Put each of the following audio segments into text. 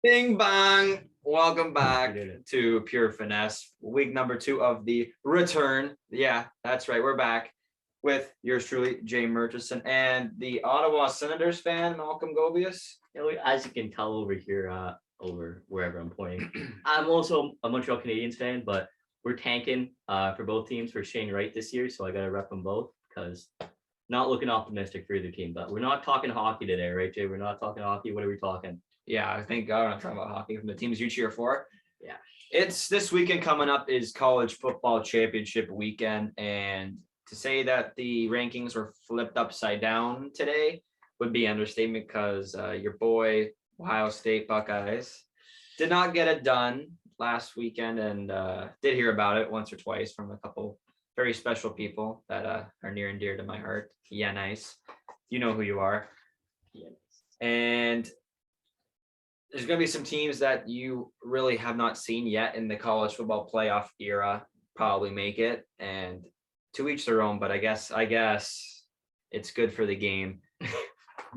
Bing bang. Welcome back to Pure Finesse, week number 2 of the return. Yeah, that's right. We're back with yours truly, Jay Murchison, and the Ottawa Senators fan, Malcolm Gobius. As you can tell over here, over wherever I'm pointing, I'm also a Montreal Canadiens fan, but we're tanking for both teams for Shane Wright this year, so I got to rep them both because not looking optimistic for either team. But we're not talking hockey today, right, Jay? We're not talking hockey. What are we talking? Yeah, thank God we're not talking about hockey from the teams you cheer for. Yeah. It's this weekend coming up is college football championship weekend. And to say that the rankings were flipped upside down today would be understatement because your boy, Ohio State Buckeyes, did not get it done last weekend and did hear about it once or twice from a couple very special people that are near and dear to my heart. Yeah, nice. You know who you are. Yeah. And there's going to be some teams that you really have not seen yet in the college football playoff era probably make it, and to each their own. But I guess it's good for the game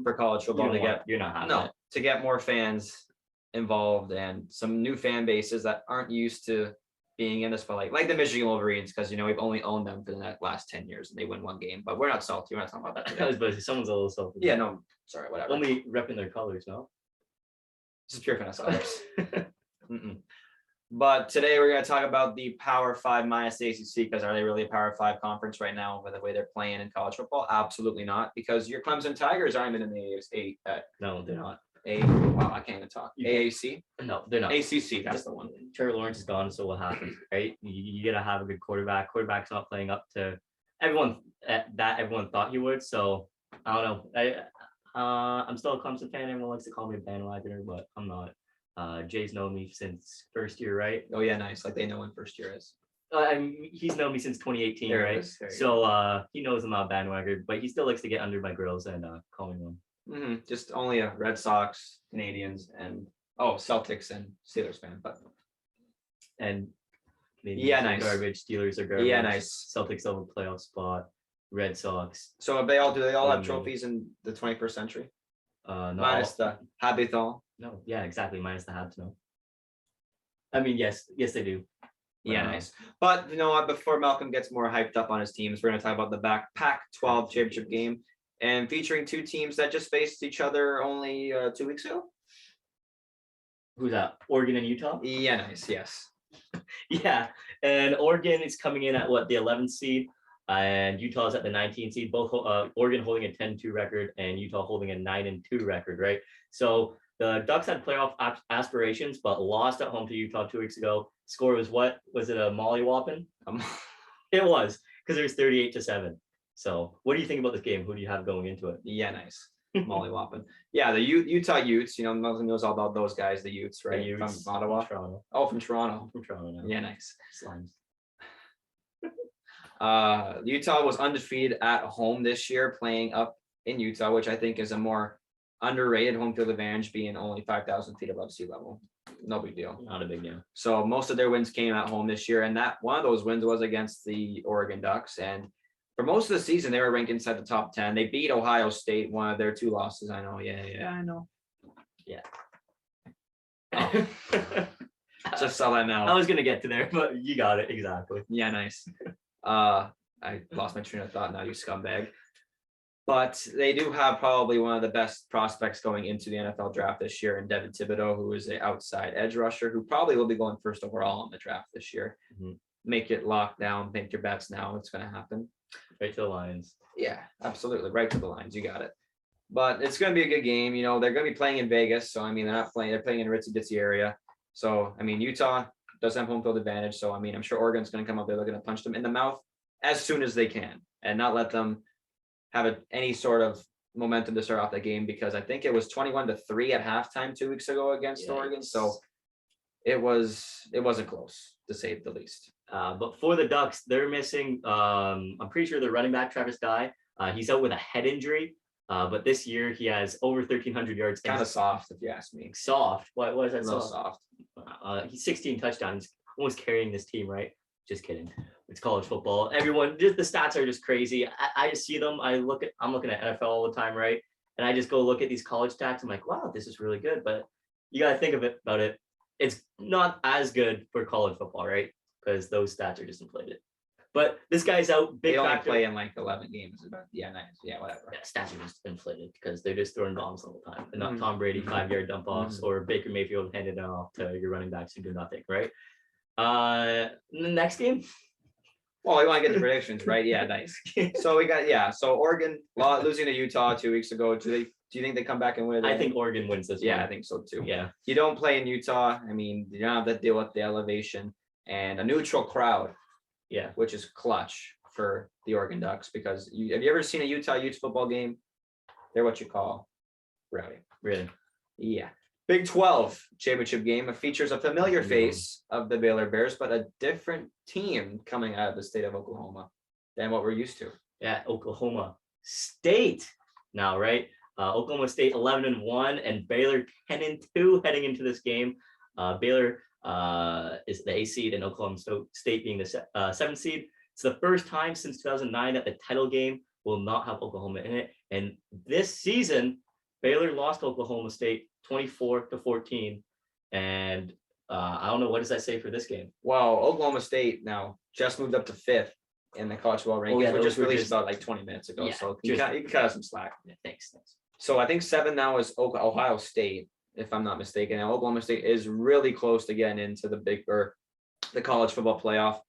for college football to get more fans involved and some new fan bases that aren't used to being in this fight, like the Michigan Wolverines, because we've only owned them for the last 10 years and they win one game. But we're not salty. We're not talking about that today. But someone's a little salty. Yeah, no, sorry, whatever. Only repping their colors, no. This is Pure Finesse colors. But today we're going to talk about the Power 5 minus the ACC, because are they really a Power 5 conference right now with the way they're playing in college football? Absolutely not, because your Clemson Tigers aren't even in the AAC. No, they're not. Wow, I can't even talk. AAC? No, they're not. ACC, that's the one. Trevor Lawrence is gone, so what happens, right? You got to have a good quarterback. Quarterback's not playing up to everyone thought he would, so I don't know. I'm still a Clemson fan. Everyone likes to call me a bandwagoner, but I'm not. Jay's known me since first year, right? Oh yeah, nice. Like they know when first year is. He's known me since 2018, there right? So he knows I'm not a bandwagoner, but he still likes to get under my grills and call me one. Just only a Red Sox, Canadians, and Celtics and Steelers fan, but and yeah, nice. Garbage. Steelers are garbage. Yeah, nice. Celtics over playoff spot. Red Sox. So they all have trophies in the 21st century? No, minus the Habital. No, yeah, exactly. Minus the Habs, no. I mean, yes, they do. Yeah, nice. But you know what? Before Malcolm gets more hyped up on his teams, we're going to talk about the Pac-12 championship game, and featuring two teams that just faced each other only 2 weeks ago. Who's that? Oregon and Utah? Yeah, nice. Yes. Yeah, and Oregon is coming in at the 11th seed. And Utah's at the 19th seed, both Oregon holding a 10-2 record and Utah holding a 9-2 record, right? So the Ducks had playoff aspirations, but lost at home to Utah 2 weeks ago. Score was what? Was it a mollywhopping? It was, because it was 38-7. So what do you think about this game? Who do you have going into it? Yeah, nice. Mollywhopping. Yeah, the Utah Utes, Nothing knows all about those guys, the Utes, right? Utes, from Ottawa. From Toronto. Oh, from Toronto. From Toronto now. Yeah, nice. Slimes. Utah was undefeated at home this year, playing up in Utah, which I think is a more underrated home field advantage, being only 5,000 feet above sea level. No big deal. Not a big deal. So most of their wins came at home this year, and that one of those wins was against the Oregon Ducks. And for most of the season, they were ranked inside the top 10. They beat Ohio State, one of their 2 losses. I know. Yeah, I know. Yeah. Oh. Just saw that now. I was gonna get to there, but you got it exactly. Yeah, nice. I lost my train of thought now, you scumbag. But they do have probably one of the best prospects going into the NFL draft this year in Devin Thibodeau, who is an outside edge rusher who probably will be going first overall in the draft this year. Make it lock down, make your bets now. It's going to happen. Right to the Lions. Yeah, absolutely. Right to the Lions. You got it. But it's going to be a good game. They're going to be playing in Vegas. So, they're playing in a ritzy-ditzy area. So, Utah doesn't have home field advantage. So, I'm sure Oregon's going to come up there. They're going to punch them in the mouth as soon as they can and not let them have any sort of momentum to start off the game, because I think it was 21-3 at halftime 2 weeks ago against Oregon. So it wasn't close, to say the least. But for the Ducks, they're missing, I'm pretty sure their running back, Travis Dye, he's out with a head injury. But this year he has over 1,300 yards. Kind of soft, if you ask me. Soft? Why is that soft? He's 16 touchdowns, almost carrying this team, right? Just kidding. It's college football. Everyone, the stats are just crazy. I just see them. I'm looking at NFL all the time, right? And I just go look at these college stats. I'm like, wow, this is really good. But you got to think about it. It's not as good for college football, right? Because those stats are just inflated. But this guy's out. Big They only factor. play in like 11 games. Yeah, nice. Yeah, whatever. Yeah, stats are just inflated because they're just throwing bombs all the time. And not Mhm. Tom Brady 5-yard dump offs Mhm. or Baker Mayfield handing it off to your running backs who do nothing, right? The next game. Well, we want to get the predictions, right? Yeah, nice. So we got So Oregon losing to Utah 2 weeks ago. Do you think they come back and win? I think Oregon wins this Yeah, one. I think so too. Yeah. You don't play in Utah. I mean, you don't have to deal with the elevation and a neutral crowd, Yeah. which is clutch for the Oregon Ducks because have you ever seen a Utah Utes football game? They're what you call rowdy. Really. Yeah. Big 12 championship game. It features a familiar face of the Baylor Bears, but a different team coming out of the state of Oklahoma than what we're used to. Yeah, Oklahoma State now, right? Oklahoma State 11-1 and Baylor 10-2 heading into this game. Baylor is the 8th seed and Oklahoma State being the 7th seed. It's the first time since 2009 that the title game will not have Oklahoma in it. And this season, Baylor lost to Oklahoma State 24-14. And I don't know, what does that say for this game? Well, Oklahoma State now just moved up to 5th in the college football rankings. yeah, We those just were released just- about like 20 minutes ago. Yeah, So you can cut us some slack. Yeah, thanks. So I think 7 now is Ohio State, if I'm not mistaken. And Oklahoma State is really close to getting into the college football playoff.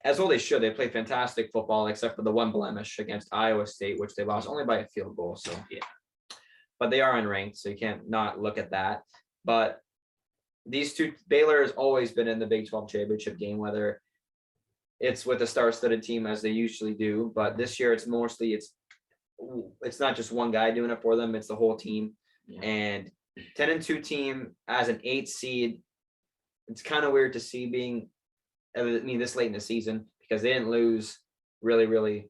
As well they should. They play fantastic football, except for the one blemish against Iowa State, which they lost only by a field goal. So Yeah. But they are unranked, so you can't not look at that. But these two, Baylor has always been in the Big 12 championship game, whether it's with a star-studded team as they usually do. But this year it's mostly it's not just one guy doing it for them, it's the whole team. Yeah. And 10-2 team as an 8th seed, it's kind of weird to see being this late in the season because they didn't lose really,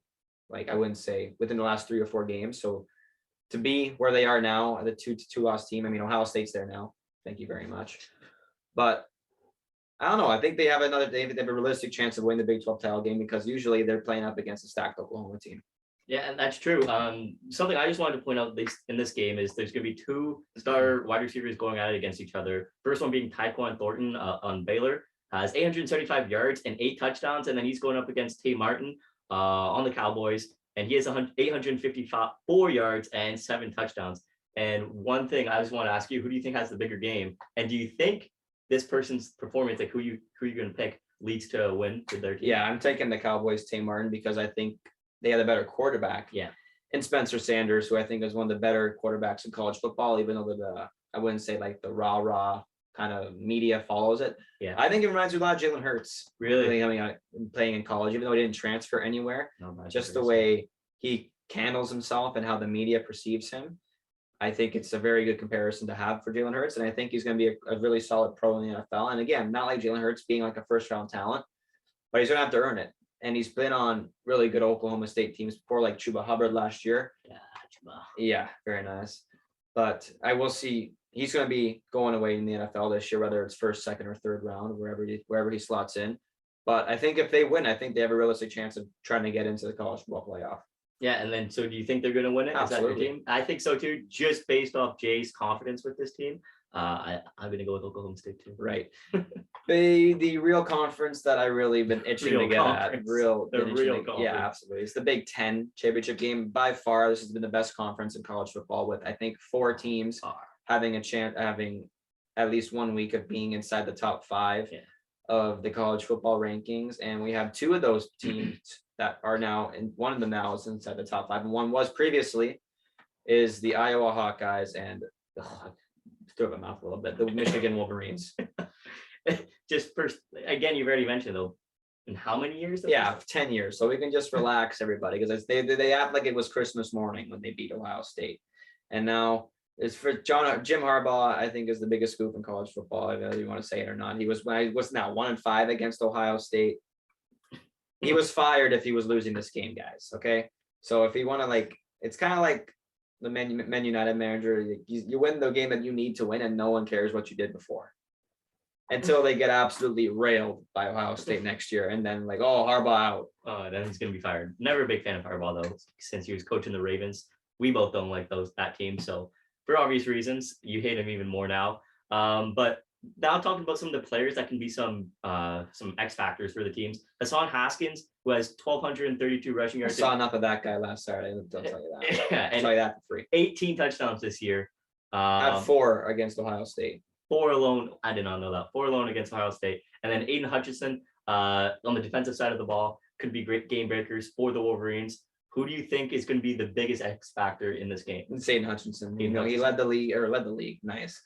like I wouldn't say within the last 3 or 4 games. So to be where they are now, the 2-2 loss team, I mean, Ohio State's there now. Thank you very much. But I don't know. I think they have they have a realistic chance of winning the Big 12 title game because usually they're playing up against a stacked Oklahoma team. Yeah, and that's true. Something I just wanted to point out in this game is there's going to be 2 star wide receivers going at it against each other. First one being Tyquan Thornton on Baylor, has 875 yards and 8 touchdowns, and then he's going up against Tay Martin on the Cowboys, and he has 854 yards and 7 touchdowns. And one thing I just want to ask you, who do you think has the bigger game? And do you think this person's performance, like who you're going to pick, leads to a win for their team? Yeah, I'm taking the Cowboys, Tay Martin, because I think they have a better quarterback. Yeah. And Spencer Sanders, who I think is one of the better quarterbacks in college football, even though I wouldn't say like the rah kind of media follows it. Yeah. I think it reminds me a lot of Jalen Hurts. Really? Coming out and playing in college, even though he didn't transfer anywhere. No, Just the way he handles himself and how the media perceives him. I think it's a very good comparison to have for Jalen Hurts. And I think he's going to be a really solid pro in the NFL. And again, not like Jalen Hurts being like a first round talent, but he's going to have to earn it. And he's been on really good Oklahoma State teams before, like Chuba Hubbard last year. Yeah, Chuba. Yeah, very nice. But I will see he's going to be going away in the NFL this year, whether it's first, second, or third round, wherever he slots in. But I think if they win, I think they have a realistic chance of trying to get into the college football playoff. Yeah, and then so do you think they're going to win it? Absolutely. Is that your team? I think so too, just based off Jay's confidence with this team. I'm going to go with Oklahoma State too. Right. The real conference that I really been itching to get at. Yeah, absolutely. It's the Big 10 championship game. By far, this has been the best conference in college football with, I think, 4 teams having a chance, having at least 1 week of being inside the top 5 of the college football rankings. And we have 2 of those teams that are now, and one of them now is inside the top 5. And one was previously is the Iowa Hawkeyes and throw up my mouth a little bit, the Michigan Wolverines. Just first, again, you've already mentioned though, in how many years? Yeah, 10 years. So we can just relax everybody because they act like it was Christmas morning when they beat Ohio State. And now it's for Jim Harbaugh, I think is the biggest scoop in college football, whether you want to say it or not. He was now 1-5 against Ohio State. He was fired if he was losing this game, guys. Okay. So if you want to it's kind of like the Man United manager, you win the game that you need to win and no one cares what you did before. Until they get absolutely railed by Ohio State next year. And then Harbaugh out. Then he's going to be fired. Never a big fan of Harbaugh though, since he was coaching the Ravens. We both don't like that team. So for obvious reasons, you hate him even more now. But now talking about some of the players that can be some X factors for the teams. Hassan Haskins, who has 1,232 rushing I yards. saw enough of that guy last Saturday. I'll tell you that. Yeah, I'll tell you that for free. 18 touchdowns this year. Had 4 against Ohio State. 4 alone. I did not know that. 4 alone against Ohio State. And then Aiden Hutchinson on the defensive side of the ball could be great game breakers for the Wolverines. Who do you think is going to be the biggest X factor in this game? It's Aiden Hutchinson. Aiden Hutchinson. He led the league. Nice.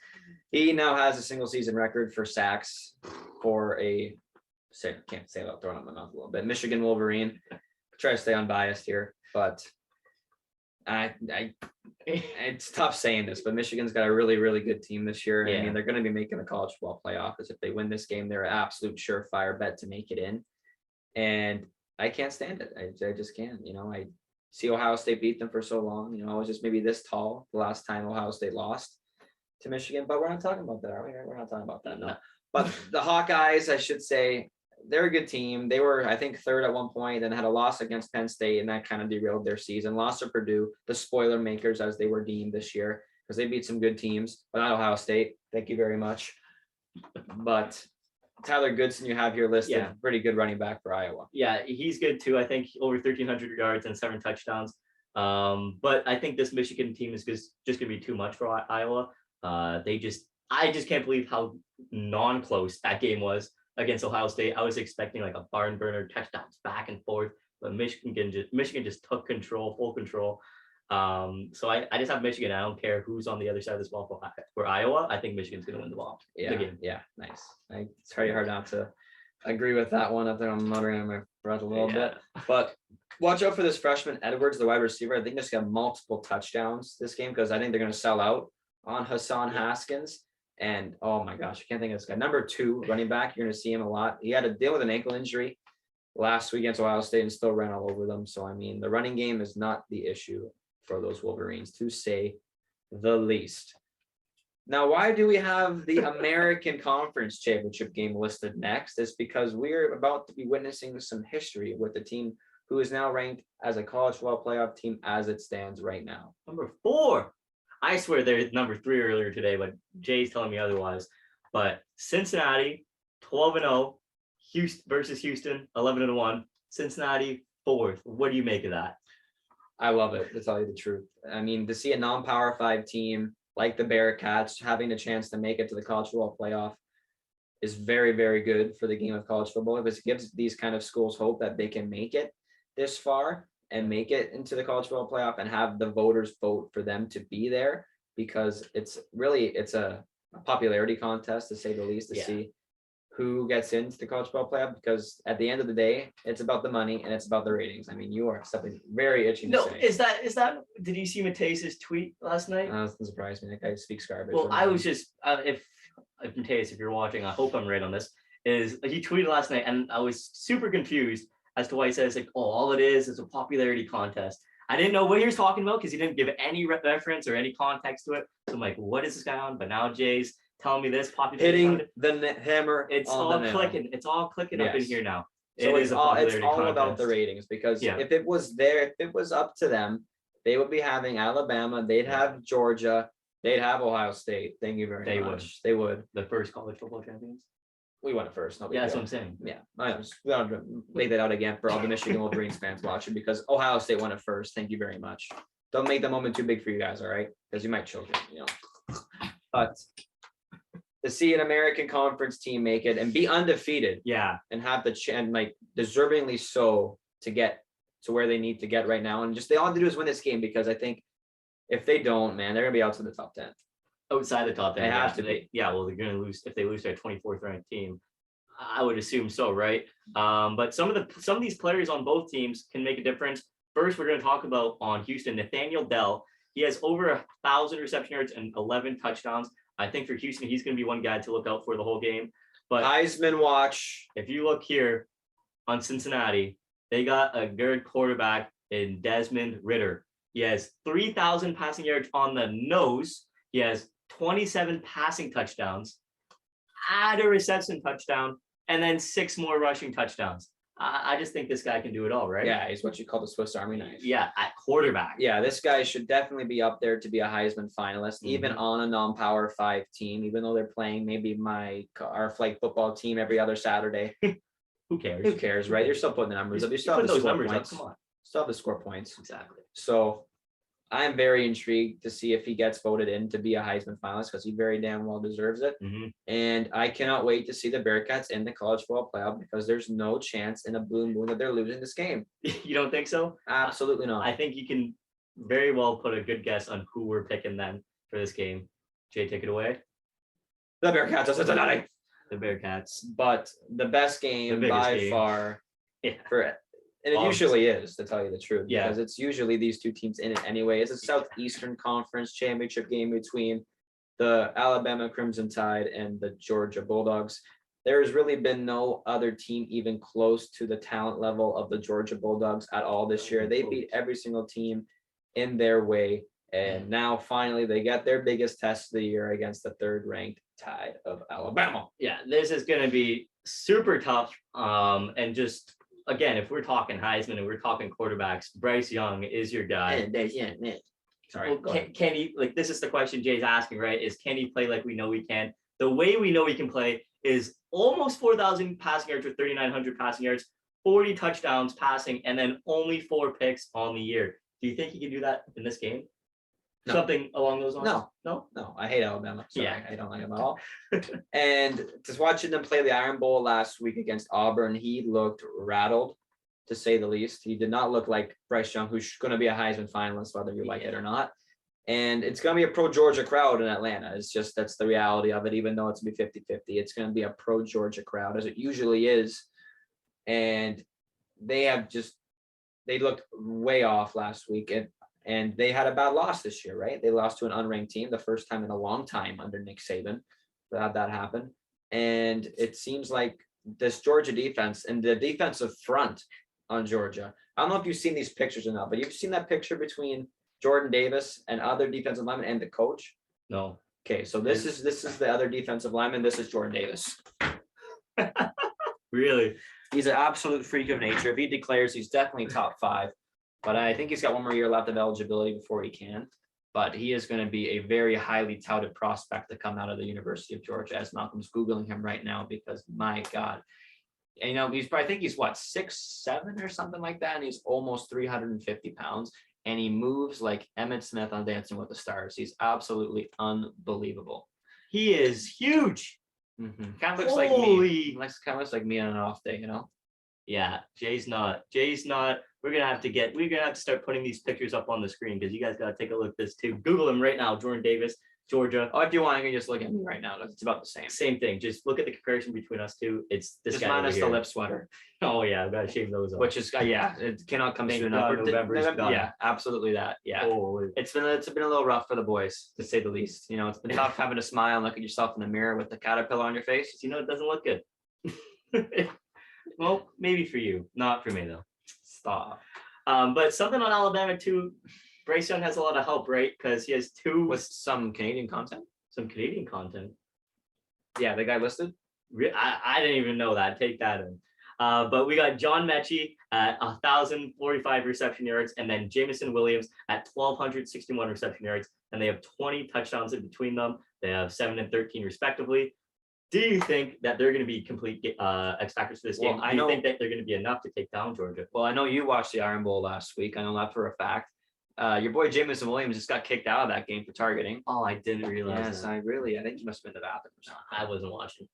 He now has a single season record for sacks for can't say without throwing up my mouth a little bit. Michigan Wolverine. Try to stay unbiased here, but it's tough saying this, but Michigan's got a really, really good team this year. Yeah. I mean, they're going to be making the college football playoff. Because if they win this game, they're an absolute surefire bet to make it in. And I can't stand it. I just can't. I see Ohio State beat them for so long. I was just maybe this tall the last time Ohio State lost to Michigan, but we're not talking about that, are we? We're not talking about that. No. But the Hawkeyes, I should say, they're a good team. They were, I think, 3rd at one point, then had a loss against Penn State, and that kind of derailed their season. Lost to Purdue, the spoiler makers, as they were deemed this year, because they beat some good teams, but not Ohio State. Thank you very much. But Tyler Goodson, you have here listed, pretty good running back for Iowa. Yeah, he's good too. I think over 1,300 yards and 7 touchdowns. But I think this Michigan team is just going to be too much for Iowa. I just can't believe how non-close that game was against Ohio State. I was expecting like a barn burner, touchdowns back and forth, but Michigan just took control, full control. So I just have Michigan. I don't care who's on the other side of this ball for Iowa. I think Michigan's going to win the ball. Yeah, the game. Yeah, nice. It's very hard not to agree with that one. Up there, I'm muttering on my breath a little bit. But watch out for this freshman Edwards, the wide receiver. I think he's got multiple touchdowns this game because I think they're going to sell out on Hassan Haskins. And oh my gosh, I can't think of this guy. Number 2 running back. You're going to see him a lot. He had to deal with an ankle injury last week against Ohio State and still ran all over them. So I mean, the running game is not the issue for those Wolverines, to say the least. Now, why do we have the American Conference Championship game listed next? It's because we're about to be witnessing some history with the team who is now ranked as a college football playoff team as it stands right now. Number 4. I swear they're number 3 earlier today, but Jay's telling me otherwise. But Cincinnati, 12-0. Houston versus Houston, 11-1. Cincinnati, 4th. What do you make of that? I love it, to tell you the truth. I mean, to see a non-Power 5 team like the Bearcats having a chance to make it to the college football playoff is very, very good for the game of college football, because it gives these kind of schools hope that they can make it this far and make it into the college football playoff and have the voters vote for them to be there, because it's a popularity contest, to say the least, to see who gets into the college football playoff, because at the end of the day, it's about the money and it's about the ratings. I mean, you are something very itching to say. Is that, did you see Mateus's tweet last night? Doesn't surprise me. That guy speaks garbage. Well, I was just, if Mateus, if you're watching, I hope I'm right on this, is he tweeted last night and I was super confused as to why he says like, oh, all it is a popularity contest. I didn't know what he was talking about because he didn't give any reference or any context to it. So I'm like, what is this guy on? But now Jay's telling me this popularity hitting the hammer. It's all clicking. It's all clicking up in here now. So it's all about the ratings, because if it was there, if it was up to them, they would be having Alabama, they'd have Georgia, they'd have Ohio State. Thank you very much. They would. The first college football champions. We won it first. No, that's what I'm saying. Yeah, I know. We don't have to lay that out again for all the Michigan Wolverines fans watching, because Ohio State won it first. Thank you very much. Don't make the moment too big for you guys, all right? Because you might choke it, But to see an American Conference team make it and be undefeated, and have the chance, like deservingly so, to get to where they need to get right now, and just they all have to do is win this game, because I think if they don't, man, they're gonna be out to the top 10. Outside the top 10, they have to be. Well, they're gonna lose if they lose to a 24th ranked team. I would assume so, right? But some of these players on both teams can make a difference. First, we're gonna talk about on Houston, Nathaniel Dell. He has over 1,000 reception yards and 11 touchdowns. I think for Houston, he's going to be one guy to look out for the whole game. But Heisman watch. If you look here on Cincinnati, they got a good quarterback in Desmond Ridder. He has 3,000 passing yards on the nose. He has 27 passing touchdowns, add a reception touchdown, and then 6 more rushing touchdowns. I just think this guy can do it all, right? Yeah, he's what you call the Swiss Army knife. Yeah, at quarterback. Yeah, this guy should definitely be up there to be a Heisman finalist, even on a non-power 5 team, even though they're playing maybe our flag football team every other Saturday. Who cares? Who cares, right? You're still putting the numbers up. You still have put to those score numbers points. up. Come on. Still have to score points. Exactly. So I'm very intrigued to see if he gets voted in to be a Heisman finalist because he very damn well deserves it. And I cannot wait to see the Bearcats in the college football playoff because there's no chance in a blue moon that they're losing this game. You don't think so? Absolutely not. I think you can very well put a good guess on who we're picking then for this game. Jay, take it away. The Bearcats of Cincinnati. The Bearcats. But the best game by far for it. And it usually is, to tell you the truth, because it's usually these two teams in it anyway. It's a Southeastern Conference championship game between the Alabama Crimson Tide and the Georgia Bulldogs. There has really been no other team even close to the talent level of the Georgia Bulldogs at all this year. They beat every single team in their way. And now finally they get their biggest test of the year against the 3rd ranked Tide of Alabama. Yeah, this is going to be super tough. And just, again, if we're talking Heisman and we're talking quarterbacks, Bryce Young is your guy. Sorry. Well, can he, like, this is the question Jay's asking, right? Is can he play like we know he can? The way we know he can play is almost 4,000 passing yards with 3,900 passing yards, 40 touchdowns passing, and then only 4 picks on the year. Do you think he can do that in this game? No. Something along those lines? No. I hate Alabama. So Yeah. I don't like him at all. And just watching them play the Iron Bowl last week against Auburn, he looked rattled, to say the least. He did not look like Bryce Young, who's going to be a Heisman finalist, whether you like it or not. And it's going to be a pro-Georgia crowd in Atlanta. It's just, that's the reality of it, even though it's going to be 50-50. It's going to be a pro-Georgia crowd, as it usually is. And they looked way off last week. And they had a bad loss this year, right? They lost to an unranked team, the first time in a long time under Nick Saban to have that happen. And it seems like this Georgia defense and the defensive front on Georgia. I don't know if you've seen these pictures or not, but you've seen that picture between Jordan Davis and other defensive linemen and the coach? No. Okay, so this is the other defensive lineman. This is Jordan Davis. Really? He's an absolute freak of nature. If he declares, he's definitely top 5. But I think he's got one more year left of eligibility before he can. But he is going to be a very highly touted prospect to come out of the University of Georgia, as Malcolm's Googling him right now, because my God, and, you know, I think he's what, 6'7" or something like that. And he's almost 350 pounds. And he moves like Emmitt Smith on Dancing with the Stars. He's absolutely unbelievable. He is huge. Kind of looks like me. Kind of looks like me on an off day, you know? Yeah, Jay's not. We're gonna have to start putting these pictures up on the screen because you guys gotta take a look at this too. Google him right now, Jordan Davis, Georgia. Oh, if you want, you can just look at me right now. It's about the same. Same thing. Just look at the comparison between us two. It's this just guy minus the lip sweater. Oh yeah, I've got to shave those off. Which is it cannot come soon enough. Yeah, absolutely that. Yeah. Oh, it's been a little rough for the boys, to say the least. You know, it's been tough having to smile and look at yourself in the mirror with the caterpillar on your face. You know, it doesn't look good. Well, maybe for you, not for me though. Stop. But something on Alabama too. Bryce Young has a lot of help, right? Because he has with some Canadian content. Yeah, the guy listed. I didn't even know that. Take that in. But we got John Mechie at 1,045 reception yards, and then Jamison Williams at 1,261 reception yards, and they have 20 touchdowns in between them. They have 7 and 13 respectively. Do you think that they're going to be complete X factors for this game? Do you think that they're going to be enough to take down Georgia? Well, I know you watched the Iron Bowl last week. I know that for a fact. Your boy Jamison Williams just got kicked out of that game for targeting. Oh, I didn't realize. Yes, that. I think he must have been in the bathroom or something. I wasn't watching.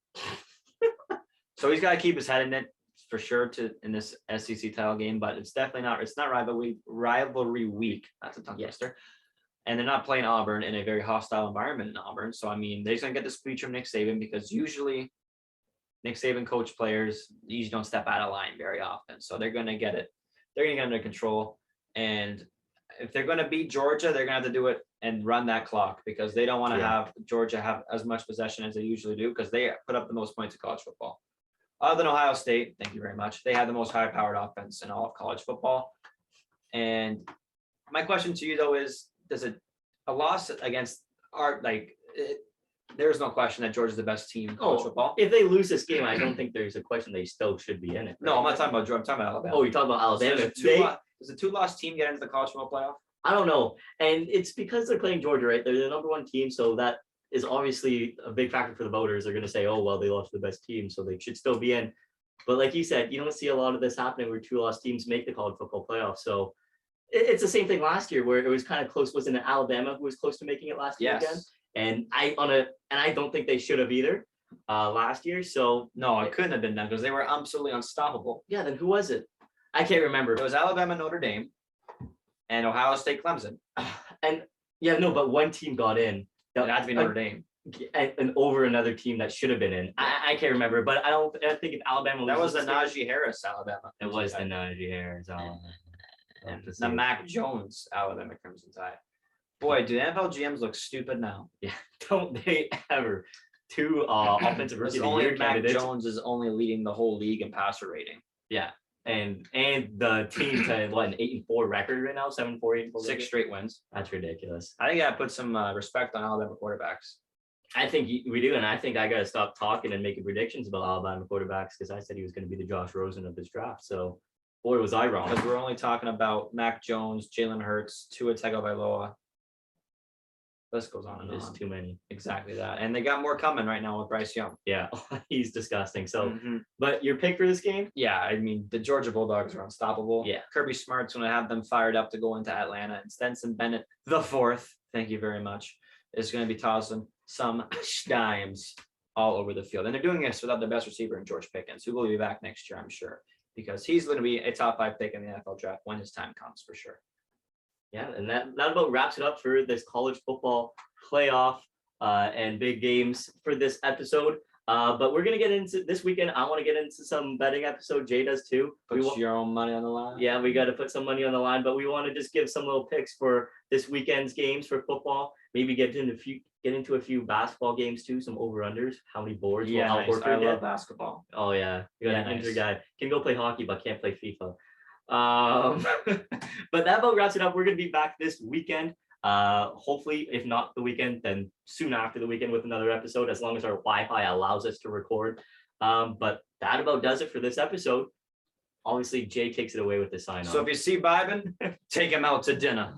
So he's got to keep his head in it for sure in this SEC title game, but it's definitely not. It's not rivalry week. That's a tongue twister. And they're not playing Auburn in a very hostile environment in Auburn. So, I mean, they're going to get the speech from Nick Saban because usually Nick Saban coach players usually don't step out of line very often. So they're going to get it. They're going to get under control. And if they're going to beat Georgia, they're going to have to do it and run that clock because they don't want to have Georgia have as much possession as they usually do because they put up the most points in college football. Other than Ohio State, thank you very much. They have the most high-powered offense in all of college football. And my question to you, though, is, does a loss against There's no question that Georgia's the best team in college football. If they lose this game, I don't think there's a question they still should be in it. No, I'm not talking about Georgia. I'm talking about Alabama. Oh, you're talking about Alabama. Does a two-loss team get into the college football playoff? I don't know. And it's because they're playing Georgia, right? They're the number one team. So that is obviously a big factor for the voters. They're going to say, oh, well, they lost to the best team, so they should still be in. But like you said, you don't see a lot of this happening where two lost teams make the college football playoff. So it's the same thing last year where it was kind of close. Wasn't it Alabama who was close to making it last year again? And I don't think they should have either last year. So no, it couldn't have been done because they were absolutely unstoppable. Yeah, then who was it? I can't remember. It was Alabama, Notre Dame, and Ohio State, Clemson. And yeah, no, but one team got in. It had to be Notre Dame. And over another team that should have been in. I can't remember, but I think if Alabama that was the Najee Harris Alabama. It was the Najee Harris and the Mac Jones Alabama Crimson Tide. Boy, do NFL GMs look stupid now? Yeah, don't they ever? Two offensive rookie of the year candidates. Mac Jones is only leading the whole league in passer rating. Yeah, and the team to what, an 8-4 record right now, 7-4, 8-4. 6 straight wins. That's ridiculous. I think I put some respect on Alabama quarterbacks. I think we do, and I think I got to stop talking and making predictions about Alabama quarterbacks because I said he was going to be the Josh Rosen of this draft. So, boy, was I wrong. Because we're only talking about Mac Jones, Jalen Hurts, Tua Tagovailoa. List goes on and There's on. too many. Exactly that. And they got more coming right now with Bryce Young. Yeah, he's disgusting. So, but your pick for this game? Yeah, I mean, the Georgia Bulldogs are unstoppable. Yeah. Kirby Smart's going to have them fired up to go into Atlanta. And Stetson Bennett, the fourth, thank you very much, is going to be tossing some dimes all over the field. And they're doing this without the best receiver in George Pickens, who will be back next year, I'm sure, because he's going to be a top 5 pick in the NFL draft when his time comes for sure. Yeah, and that about wraps it up for this college football playoff and big games for this episode. But we're going to get into this weekend. I want to get into some betting episode. Jay does too. Put your own money on the line. Yeah, we got to put some money on the line, but we want to just give some little picks for this weekend's games for football. Maybe get into a few basketball games too, some over-unders. How many boards? Yeah, nice. I love basketball. Oh, yeah. You got an injured guy. Can go play hockey, but can't play FIFA. But that about wraps it up. We're going to be back this weekend. Hopefully, if not the weekend, then soon after the weekend with another episode, as long as our Wi-Fi allows us to record. But that about does it for this episode. Obviously, Jay takes it away with the sign-off. So if you see Bibin, take him out to dinner.